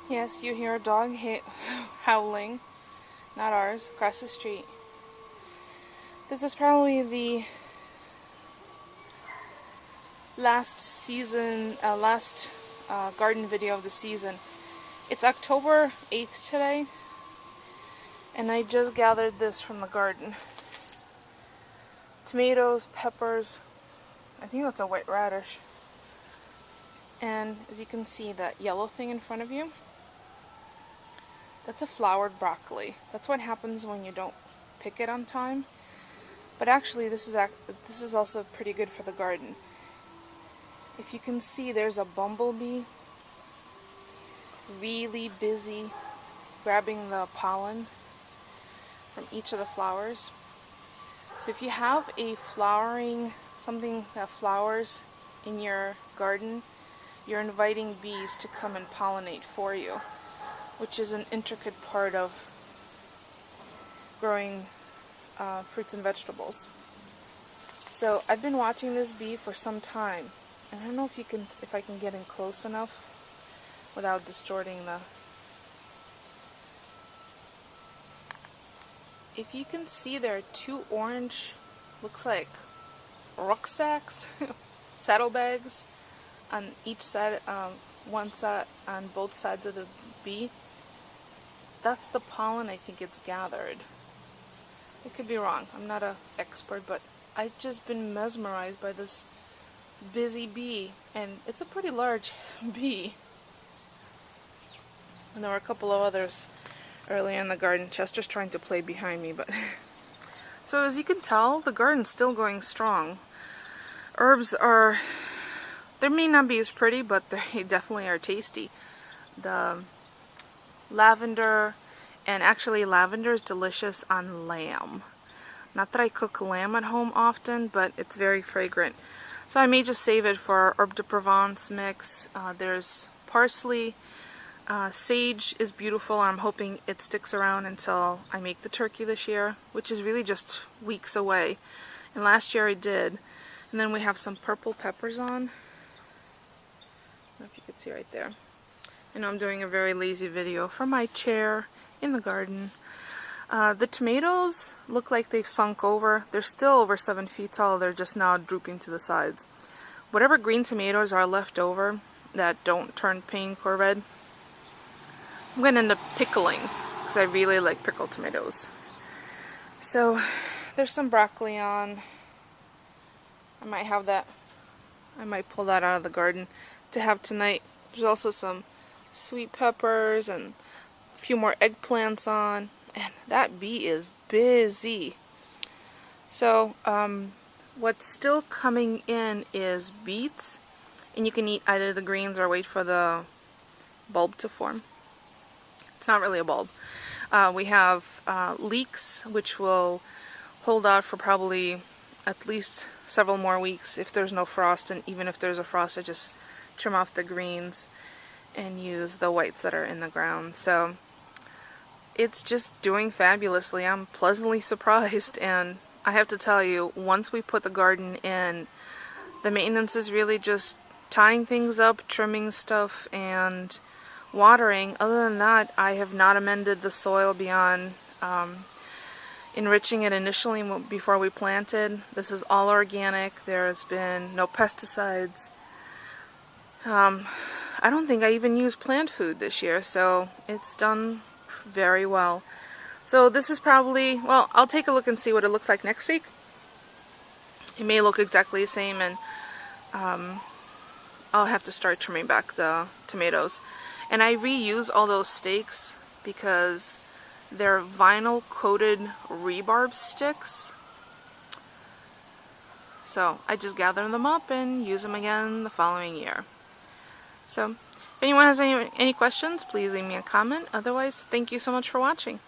Yes, you hear a dog howling, not ours, across the street. This is probably the last garden video of the season. It's October 8th today, and I just gathered this from the garden. Tomatoes, peppers, I think that's a white radish. And as you can see, that yellow thing in front of you, that's a flowered broccoli. That's what happens when you don't pick it on time. But actually, this is also pretty good for the garden. If you can see, there's a bumblebee really busy grabbing the pollen from each of the flowers. So if you have something that flowers in your garden, you're inviting bees to come and pollinate for you, which is an intricate part of growing fruits and vegetables. So I've been watching this bee for some time, and I don't know if I can get in close enough without distorting the. If you can see, there are two orange, looks like rucksacks, saddlebags on each side, one side, on both sides of the bee. That's the pollen I think it's gathered. I could be wrong. I'm not an expert, but I've just been mesmerized by this busy bee, and it's a pretty large bee. And there were a couple of others earlier in the garden. Chester's trying to play behind me, but so as you can tell, the garden's still going strong. Herbs they may not be as pretty, but they definitely are tasty. The lavender, and actually lavender is delicious on lamb. Not that I cook lamb at home often, but it's very fragrant. So I may just save it for our herb de Provence mix. There's parsley. Sage is beautiful, and I'm hoping it sticks around until I make the turkey this year, which is really just weeks away. And last year I did. And then we have some purple peppers on. I don't know if you can see right there. I know I'm doing a very lazy video from my chair in the garden. The tomatoes look like they've sunk over. They're still over 7 feet tall. They're just now drooping to the sides. Whatever green tomatoes are left over that don't turn pink or red, I'm going to end up pickling, because I really like pickled tomatoes. So there's some broccoli on. I might have that. I might pull that out of the garden to have tonight. There's also some sweet peppers and a few more eggplants on. And that bee is busy. So what's still coming in is beets. And you can eat either the greens or wait for the bulb to form. It's not really a bulb. We have leeks, which will hold out for probably at least several more weeks if there's no frost, and even if there's a frost, I just trim off the greens and use the whites that are in the ground. So it's just doing fabulously. I'm pleasantly surprised, and I have to tell you, once we put the garden in, the maintenance is really just tying things up, trimming stuff, and watering. Other than that, I have not amended the soil beyond enriching it initially before we planted. This is all organic. There's been no pesticides. I don't think I even used plant food this year, so it's done very well. So this is probably, well, I'll take a look and see what it looks like next week. It may look exactly the same, and I'll have to start trimming back the tomatoes. And I reuse all those stakes because they're vinyl coated rebarb sticks. So I just gather them up and use them again the following year. So if anyone has any questions, please leave me a comment. Otherwise, thank you so much for watching.